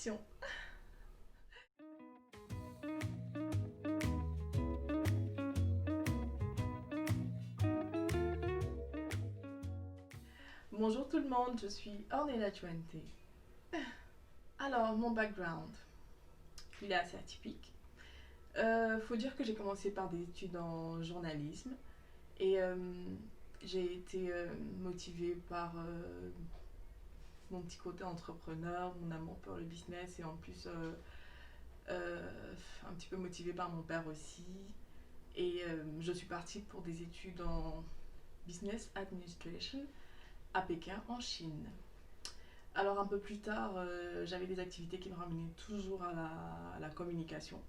action. Bonjour tout le monde, je suis Ornella Chuente. Alors, mon background, il est assez atypique. Faut dire que j'ai commencé par des études en journalisme et j'ai été motivée par mon petit côté entrepreneur, mon amour pour le business et en plus un petit peu motivée par mon père aussi. Et je suis partie pour des études en business administration à Pékin, en Chine. Alors un peu plus tard, j'avais des activités qui me ramenaient toujours à la communication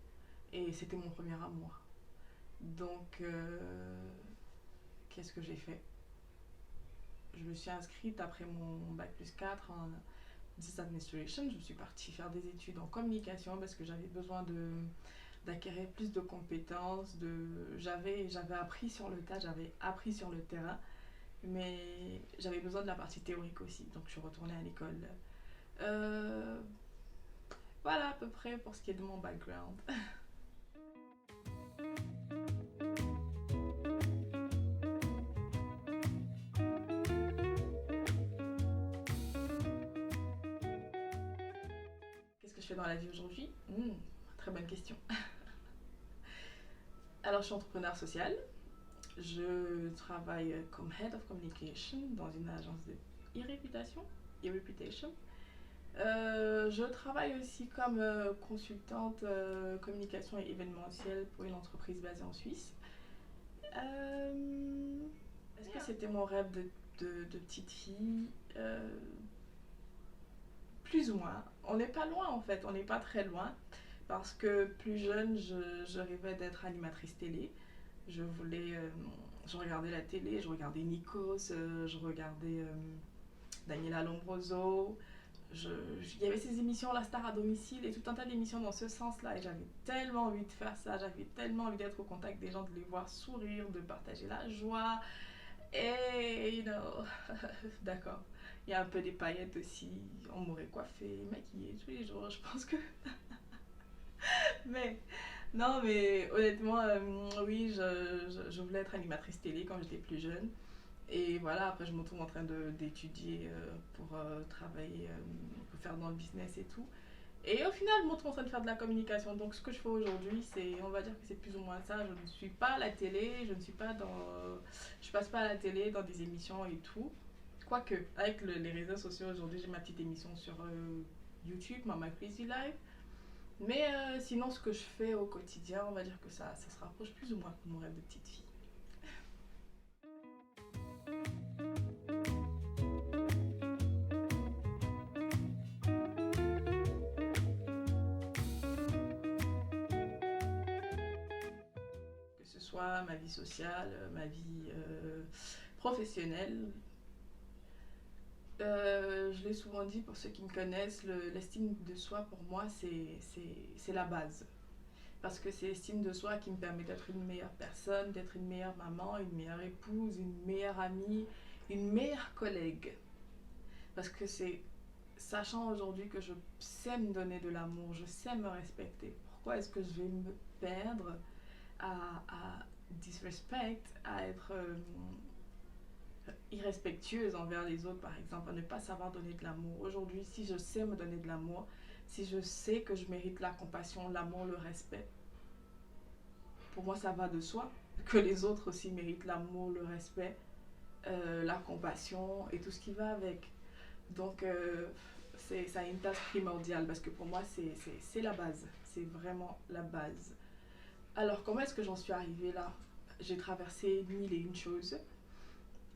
et c'était mon premier amour. Donc, qu'est-ce que j'ai fait? Je me suis inscrite après mon bac plus 4 en business administration. Je suis partie faire des études en communication parce que j'avais besoin d'acquérir plus de compétences. J'avais appris sur le tas, j'avais appris sur le terrain, mais j'avais besoin de la partie théorique aussi. Donc, je suis retournée à l'école. Euh, voilà à peu près pour ce qui est de mon background. Qu'est-ce que je fais dans la vie aujourd'hui? Très bonne question. Alors, je suis entrepreneur social. Je travaille comme Head of Communication dans une agence de e-réputation. E-reputation. Je travaille aussi comme consultante communication et événementielle pour une entreprise basée en Suisse. Euh, Est-ce que c'était mon rêve de petite fille? Plus ou moins. On n'est pas loin en fait, on n'est pas très loin. Parce que plus jeune, je rêvais d'être animatrice télé. Je voulais. Je regardais la télé, je regardais Nikos, je regardais Daniela Lombroso. Il y avait ces émissions La Star à domicile et tout un tas d'émissions dans ce sens-là. Et j'avais tellement envie de faire ça, j'avais tellement envie d'être au contact des gens, de les voir sourire, de partager la joie. Et, d'accord. Il y a un peu des paillettes aussi. On m'aurait coiffé, maquillée tous les jours, je pense que. Mais, non, mais honnêtement, oui, je voulais être animatrice télé quand j'étais plus jeune. Et voilà, après, je me retrouve en train d'étudier pour travailler, pour faire dans le business et tout. Et au final, je me retrouve en train de faire de la communication. Donc, ce que je fais aujourd'hui, c'est, on va dire que c'est plus ou moins ça. Je ne suis pas à la télé, je ne suis pas dans. Je passe pas à la télé dans des émissions et tout. Quoique, avec les réseaux sociaux aujourd'hui, j'ai ma petite émission sur YouTube, Mama Crazy Live. Mais sinon, ce que je fais au quotidien, on va dire que ça se rapproche plus ou moins de mon rêve de petite fille. Que ce soit ma vie sociale, ma vie professionnelle. Je l'ai souvent dit pour ceux qui me connaissent, l'estime de soi pour moi c'est la base. Parce que c'est l'estime de soi qui me permet d'être une meilleure personne, d'être une meilleure maman, une meilleure épouse, une meilleure amie, une meilleure collègue. Parce que c'est sachant aujourd'hui que je sais me donner de l'amour, je sais me respecter. Pourquoi est-ce que je vais me perdre à disrespect, à être irrespectueuse envers les autres, par exemple, à ne pas savoir donner de l'amour. Aujourd'hui, si je sais me donner de l'amour, si je sais que je mérite la compassion, l'amour, le respect, pour moi, ça va de soi que les autres aussi méritent l'amour, le respect, la compassion et tout ce qui va avec. Donc, ça a une place primordiale parce que pour moi, c'est la base. C'est vraiment la base. Alors, comment est-ce que j'en suis arrivée là? J'ai traversé mille et une choses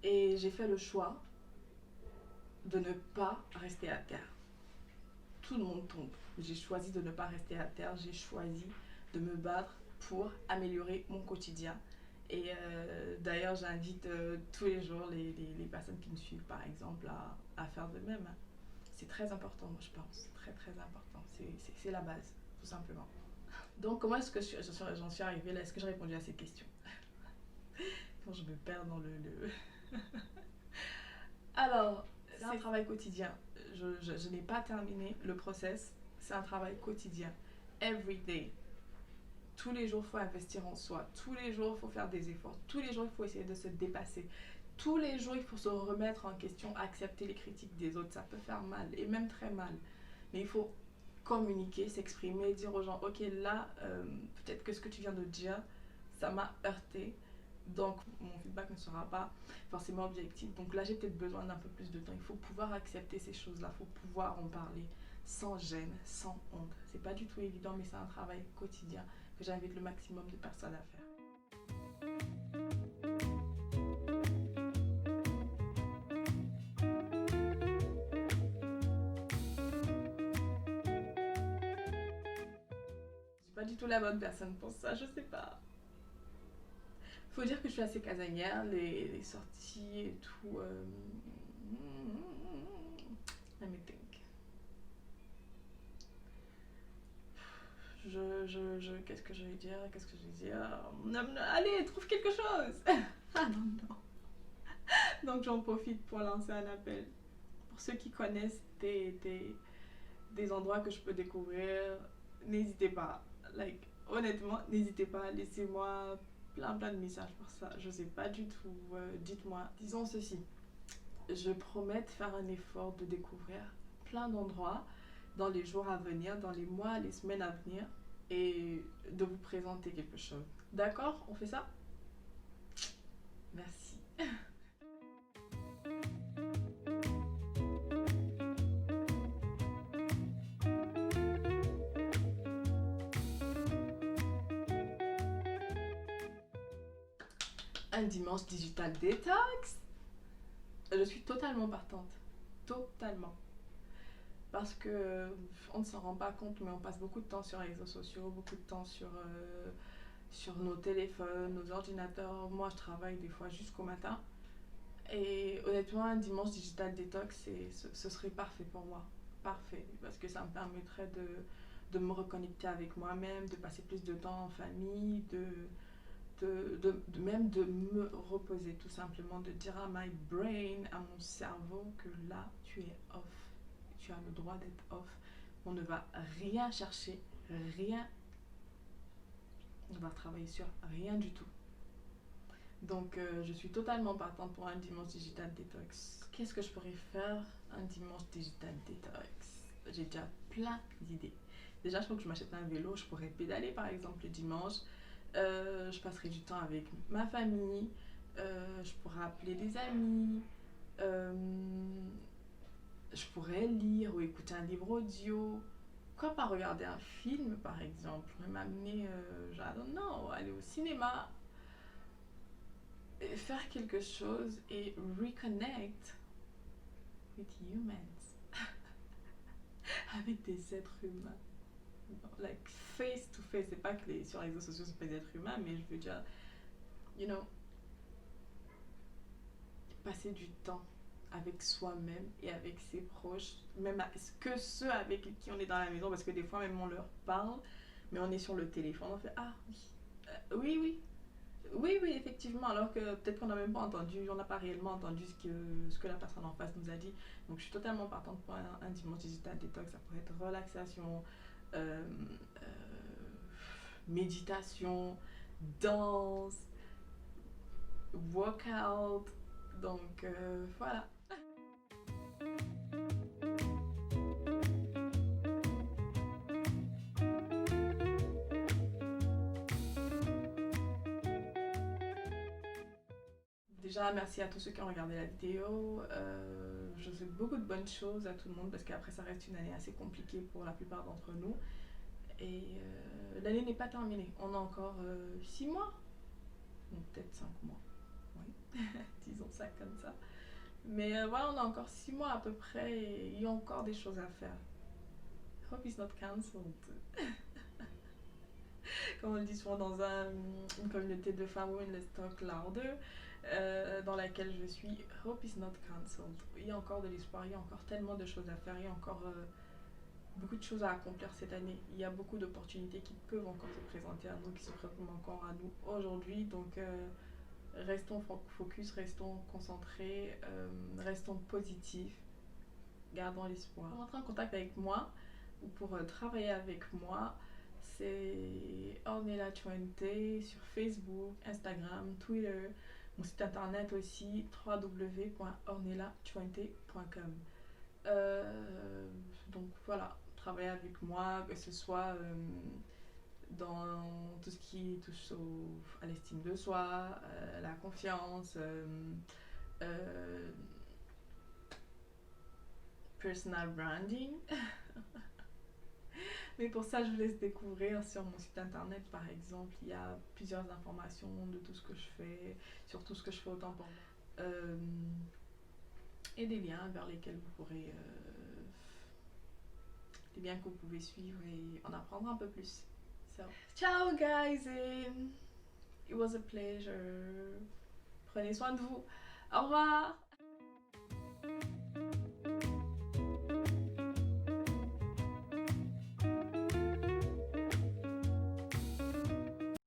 et j'ai fait le choix de ne pas rester à terre. Tout le monde tombe. J'ai choisi de ne pas rester à terre. J'ai choisi de me battre pour améliorer mon quotidien. Et d'ailleurs, j'invite tous les jours les personnes qui me suivent, par exemple, à faire de même. C'est très important, moi, je pense. Très, très important. C'est la base, tout simplement. Donc, comment est-ce que j'en suis arrivée là? Est-ce que j'ai répondu à ces questions? Quand je me perds dans Alors, c'est un travail quotidien. Je n'ai pas terminé le process. C'est un travail quotidien. Every day. Tous les jours, il faut investir en soi. Tous les jours, il faut faire des efforts. Tous les jours, il faut essayer de se dépasser. Tous les jours, il faut se remettre en question, accepter les critiques des autres. Ça peut faire mal, et même très mal. Mais il faut communiquer, s'exprimer, dire aux gens, ok, là, peut-être que ce que tu viens de dire, ça m'a heurté. Donc, mon feedback ne sera pas forcément objectif. Donc là, j'ai peut-être besoin d'un peu plus de temps. Il faut pouvoir accepter ces choses-là. Il faut pouvoir en parler sans gêne, sans honte. C'est pas du tout évident, mais c'est un travail quotidien que j'invite le maximum de personnes à faire. Je suis pas du tout la bonne personne pour ça, je sais pas. Faut dire que je suis assez casanière, les sorties et tout. Let me think. Qu'est-ce que je vais dire? Allez, trouve quelque chose! Ah non, non. Donc j'en profite pour lancer un appel. Pour ceux qui connaissent des endroits que je peux découvrir, n'hésitez pas. Like, honnêtement, n'hésitez pas. Laissez-moi plein de messages pour ça. Je sais pas du tout. Dites-moi. Disons ceci. Je promets de faire un effort de découvrir plein d'endroits dans les jours à venir, dans les mois, les semaines à venir, et de vous présenter quelque chose. D'accord? On fait ça? Merci. Un dimanche digital détox? Je suis totalement partante. Totalement. Parce que on ne s'en rend pas compte, mais on passe beaucoup de temps sur les réseaux sociaux, beaucoup de temps sur nos téléphones, nos ordinateurs. Moi, je travaille des fois jusqu'au matin. Et honnêtement, un dimanche digital détox, ce serait parfait pour moi. Parfait. Parce que ça me permettrait de me reconnecter avec moi-même, de passer plus de temps en famille, même de me reposer tout simplement, de dire à my brain, à mon cerveau que là, tu es off. Tu as le droit d'être off. On ne va rien chercher, rien. On va travailler sur rien du tout. Donc, je suis totalement partante pour un dimanche digital détox. Qu'est-ce que je pourrais faire un dimanche digital détox? J'ai déjà plein d'idées. Déjà, je crois que je m'achète un vélo. Je pourrais pédaler, par exemple, le dimanche. Je passerai du temps avec ma famille. Je pourrais appeler des amis. Je pourrais lire ou écouter un livre audio. Pourquoi pas regarder un film, par exemple? M'amener, I don't know, aller au cinéma. Faire quelque chose et reconnect with humans. Avec des êtres humains. Like face to face. C'est pas que sur les réseaux sociaux, c'est pas des êtres humains, mais je veux dire, you know, passer du temps avec soi-même et avec ses proches, même que ceux avec qui on est dans la maison, parce que des fois même on leur parle, mais on est sur le téléphone, on fait ah oui, oui, effectivement, alors que peut-être qu'on n'a même pas entendu, on n'a pas réellement entendu ce que la personne en face nous a dit. Donc je suis totalement partante pour un dimanche digital détox. Ça pourrait être relaxation, méditation, danse, workout. Donc voilà. Déjà, merci à tous ceux qui ont regardé la vidéo. Je souhaite beaucoup de bonnes choses à tout le monde parce qu'après, ça reste une année assez compliquée pour la plupart d'entre nous. Et l'année n'est pas terminée. On a encore 6 mois, ou peut-être 5 mois. Oui, disons ça comme ça. Mais voilà, on a encore 6 mois à peu près et il y a encore des choses à faire. Hope it's not cancelled. Comme on le dit souvent dans une communauté de femmes, Let's Talk Louder, dans laquelle je suis, Hope is not cancelled. Il y a encore de l'espoir, il y a encore tellement de choses à faire, il y a encore beaucoup de choses à accomplir cette année. Il y a beaucoup d'opportunités qui peuvent encore se présenter à nous, qui se présentent encore à nous aujourd'hui. Donc restons focus, restons concentrés, restons positifs, gardons l'espoir. Rentrez en contact avec moi ou pour travailler avec moi, c'est Ornella20 sur Facebook, Instagram, Twitter. Mon site internet aussi, www.ornella20.com. Donc voilà, travailler avec moi, que ce soit dans tout ce qui touche à l'estime de soi, la confiance, personal branding. Mais pour ça, je vous laisse découvrir sur mon site internet, par exemple. Il y a plusieurs informations de tout ce que je fais, sur tout ce que je fais autant pour moi. Et des liens vers lesquels vous pourrez... des liens que vous pouvez suivre et en apprendre un peu plus. So, ciao guys, et it was a pleasure. Prenez soin de vous. Au revoir.